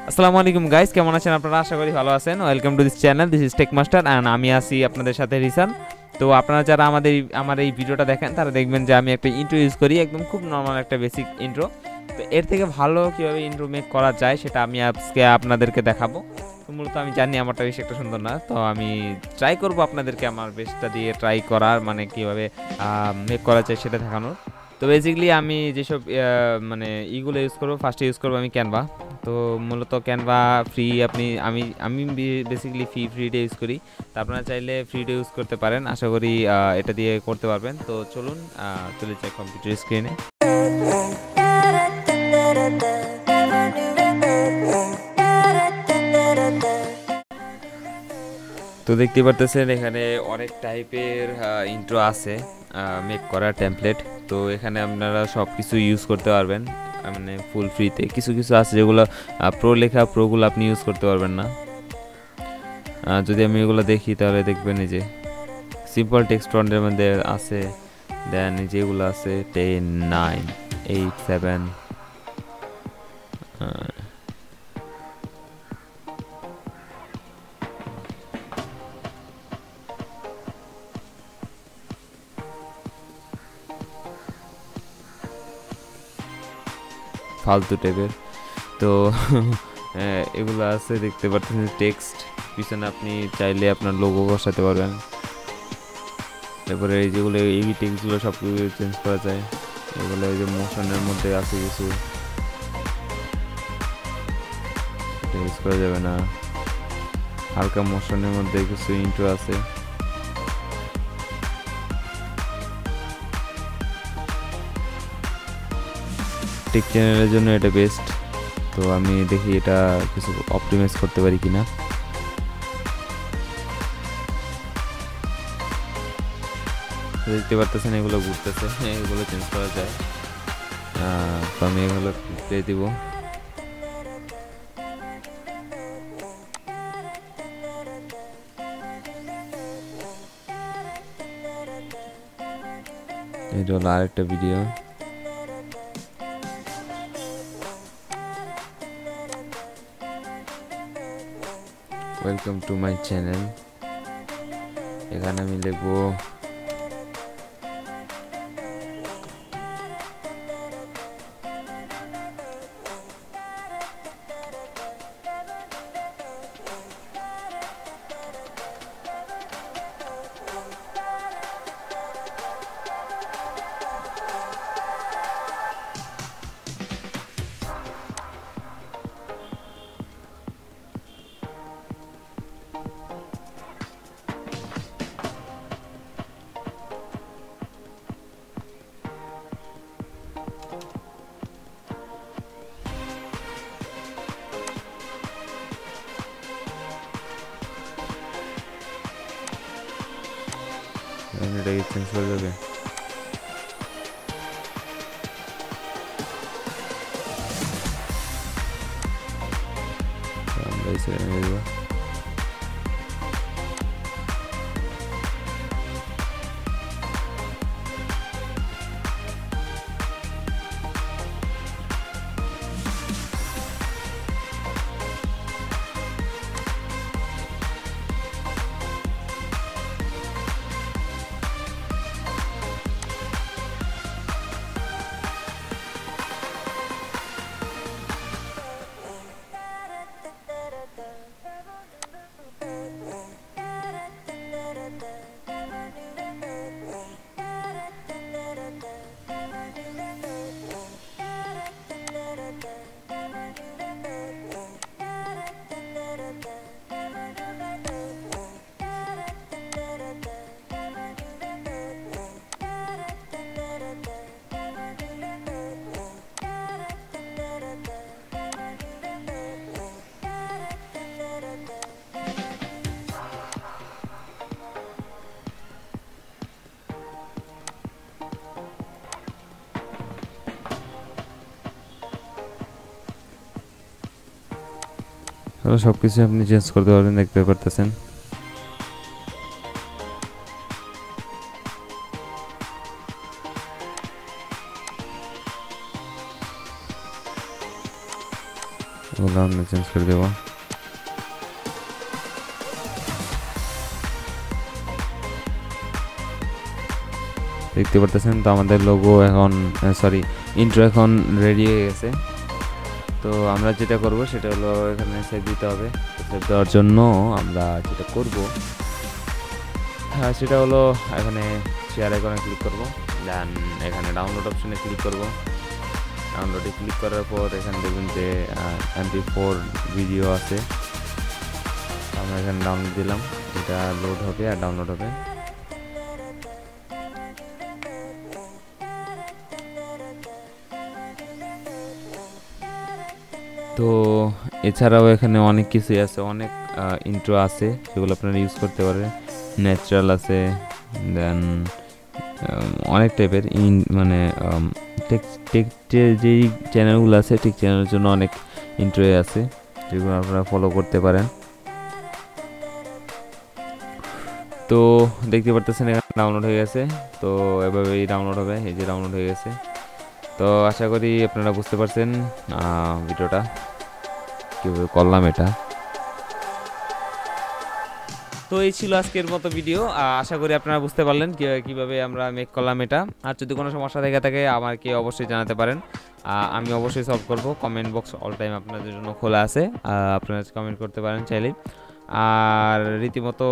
আসসালামু আলাইকুম গাইস, কেমন আছেন আপনারা? আশা করি ভালো আছেন। Welcome to this channel, this is tech master and আমি আছি আপনাদের সাথে রিসান। তো আপনারা যারা আমার এই ভিডিওটা দেখেন তারা দেখবেন যে আমি একটা ইন্ট্রো ইউজ করি, একদম খুব নর্মাল একটা বেসিক ইন্ট্রো। তো এর থেকে ভালো কীভাবে ইন্ট্রো মেক করা যায় সেটা আমি আজকে আপনাদেরকে দেখাবো। তো মূলত আমি জানি আমারটা বেশি একটা সুন্দর না, তো আমি ট্রাই করব আপনাদেরকে আমার বেস্টটা দিয়ে ট্রাই করার, মানে কীভাবে মেক করা যায় সেটা দেখানোর। তো বেসিক্যালি আমি যেসব ইগুলো ইউজ করবো, ফার্স্টে ইউজ করবো আমি ক্যানভা। তো মূলত ক্যানভা ফ্রি, আমি বেসিক্যালি ফ্রিটা ইউজ করি। তো আপনারা চাইলে ফ্রিটা ইউজ করতে পারেন, আশা করি এটা দিয়ে করতে পারবেন। তো চলুন চলে যাই কম্পিউটার স্ক্রিনে। তো দেখতে পারতেছেন এখানে অনেক টাইপের ইন্ট্রো আছে মেক করা টেমপ্লেট। তো এখানে আপনারা সব কিছু ইউজ করতে পারবেন, মানে ফুল ফ্রিতে। কিছু কিছু আছে যেগুলো প্রো লেখা, প্রোগুলো আপনি ইউজ করতে পারবেন না। যদি আমি এগুলো দেখি তাহলে দেখবেন এই যে সিম্পল টেক্সট ফন্টের মধ্যে আছে, দেন যেগুলো আছে 10, 9, 8, 7, ফালতু টাইপের। তো এগুলো আছে দেখতে পাচ্ছেন টেক্সট, পিছনে আপনি চাইলে আপনার লোগো বসাতে পারবেন। তারপরে এই যেগুলো এই টেক্সটগুলো সব কিছু চেঞ্জ করা যায়। এগুলো এই যে মোশনের মধ্যে আছে কিছু, এটা ইউজ করা যাবে না। হালকা মোশনের মধ্যে কিছু ইন্ট্রো আছে। টেক চ্যানেলের জন্য এটা বেস্ট। তো আমি দেখি এটা কিছু অপটিমাইজ করতে পারি কিনা। দেখতে পারতেছেন এগুলো ঘুরতেছে, এগুলো চেঞ্জ করা যায়। তো আমি এগুলো দিয়ে দিব। এটা হলো আরেকটা video. Welcome to my channel. এখানে আমি লিখবো এটাকে চেঞ্জ করা যাবে। আমরা এই সাইডে নিয়ে যাবো। সবকিছু আপনি চেঞ্জ করতে পারবেন, দেখতে পারতেছেন। ওগুলো আমরা চেঞ্জ করে দেব। দেখতে পারতেছেন তো আমাদের লোগো এখন সরি ইন্ট্রো এখন রেডি হয়ে গেছে। তো আমরা যেটা করব সেটা হলো এখানে সেভ দিতে হবে। সেভ দেওয়ার জন্য আমরা যেটা করব সেটা হলো এখানে শেয়ার আইকনে ক্লিক করব, দেন এখানে ডাউনলোড অপশনে ক্লিক করব। ডাউনলোডে ক্লিক করার পর এখানে দেখবেন যে MP4 ভিডিও আছে, আমরা এখানে ডাউনলোড দিলাম, এটা লোড হবে আর ডাউনলোড হবে। তো এছাড়াও এখানে অনেক কিছুই আছে, অনেক ইন্ট্রো আছে সেগুলো আপনারা ইউজ করতে পারেন। ন্যাচারাল আছে, দেন অনেক টাইপের মানে টেক যেই চ্যানেলগুলো আছে ঠিক চ্যানেলের জন্য অনেক ইন্ট্রো আছে যেগুলো আপনারা ফলো করতে পারেন। তো দেখতে পারতেছেন এখানে ডাউনলোড হয়ে গেছে। তো এভাবেই ডাউনলোড হবে, এই যে ডাউনলোড হয়ে গেছে। তো আশা করি আপনারা বুঝতে পারছেন ভিডিওটা কীভাবে করলাম এটা। তো এই ছিল আজকের মতো ভিডিও, আশা করি আপনারা বুঝতে পারলেন কিভাবে আমরা মেক করলাম এটা। আর যদি কোনো সমস্যা থেকে থাকে আমাকে অবশ্যই জানাতে পারেন, আমি অবশ্যই সলভ করব। কমেন্ট বক্স অল টাইম আপনাদের জন্য খোলা আছে, আপনারা কমেন্ট করতে পারেন চাইলে। আর রীতিমতো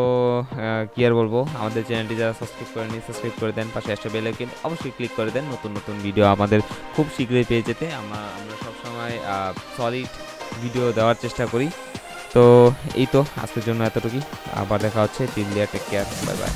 কি আর বলবো, আমাদের চ্যানেলটি যারা সাবস্ক্রাইব করেনি সাবস্ক্রাইব করে দেন, পাশে একটা বেল আইকন অবশ্যই ক্লিক করে দেন নতুন নতুন ভিডিও আমাদের খুব শীঘ্রই পেয়ে যেতে। আমরা সবসময় সলিড ভিডিও দেওয়ার চেষ্টা করি। তো এই তো আজকের জন্য এতটুকুই, আবার দেখা হচ্ছে। টিল দেয়ার, টেক কেয়ার, বাই বাই।